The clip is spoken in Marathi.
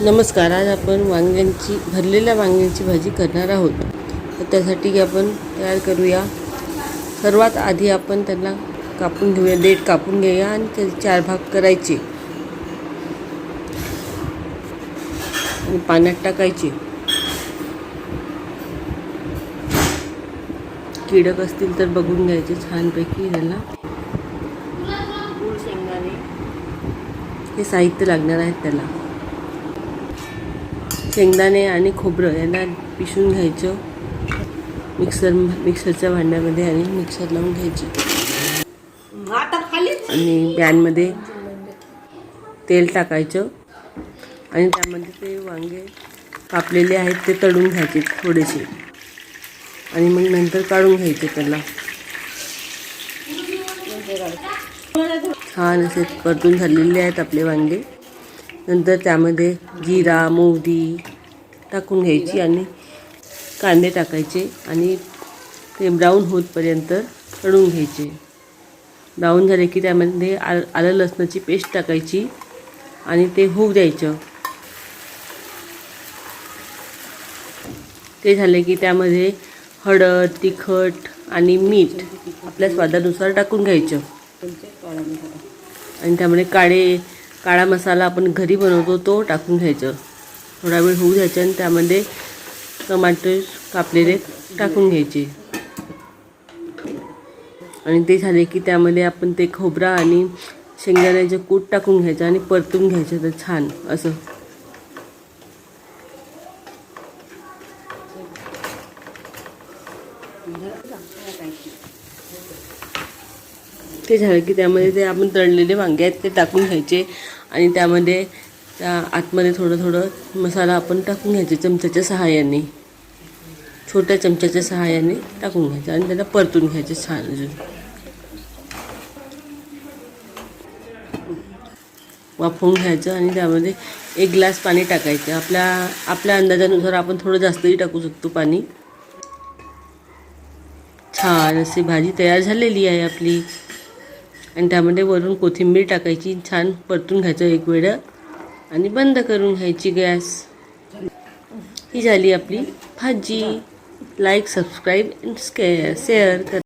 नमस्कार. आज आपण भरलेल्या वांग्यांची भाजी करणार आहोत. तर त्यासाठी आपण तयार करूया. सर्वात आधी आपण त्यांना कापून घेऊया, देठ कापून घेऊया आणि त्याचे 4 भाग करायचे आणि पाण्यात टाकायचे. कीडक असतील तर बघून घ्यायचे छानपैकी. त्याला गूळ, शेंगदाणे हे साहित्य लागणार आहेत. त्याला शेंगदाणे आणि खोबरं यांना पिसून घ्यायचं मिक्सरच्या भांड्यामध्ये आणि मिक्सर लावून घ्यायची. आणि पॅनमध्ये तेल टाकायचं आणि त्यामध्ये ते वांगे कापलेले आहेत ते तळून घ्यायचे थोडेसे आणि मग नंतर काढून घ्यायचे. त्याला छान असे परतून झालेले आहेत आपले वांगे. नंतर त्यामध्ये जिरा, मोहरी टाकून घ्यायची आणि कांदे टाकायचे आणि ते ब्राऊन होतपर्यंत तळून घ्यायचे. ब्राऊन झाले की त्यामध्ये आलं लसणाची पेस्ट टाकायची आणि ते होऊ द्यायचं. ते झाले की त्यामध्ये हळद, तिखट आणि मीठ आपल्या स्वादानुसार टाकून घ्यायचं. आणि त्यामध्ये काळा मसाला आपण घरी बनवतो तो टाकून घ्यायचं. थोडा वेळ होऊ द्यायचा आणि त्यामध्ये टमाटे कापलेले टाकून घ्यायचे. आणि ते झाले की त्यामध्ये आपण ते खोबरा आणि शेंगदाण्याचे कूट टाकून घ्यायचं आणि परतून घ्यायचं. तर छान असं ते झालं की त्यामध्ये ते आपण तळलेले वांगे आहेत ते टाकून घ्यायचे आणि त्यामध्ये त्या आतमध्ये थोडं मसाला आपण टाकून घ्यायचे चमच्याच्या सहाय्याने, छोट्या चमच्याच्या सहाय्याने टाकून घ्यायचं आणि त्याला परतून घ्यायचे छान. अजून वाफवून घ्यायचं आणि त्यामध्ये 1 ग्लास पाणी टाकायचं. आपल्या अंदाजानुसार आपण थोडं जास्तही टाकू शकतो पाणी. छान अशी भाजी तयार झालेली आहे आपली. आणि त्यामध्ये वरून कोथिंबीर टाकायची, छान परतून घ्यायचं 1 वेळ आणि बंद करून घ्यायची गॅस. ही झाली आपली भाजी. लाईक, सबस्क्राईब आणि शेअर करा.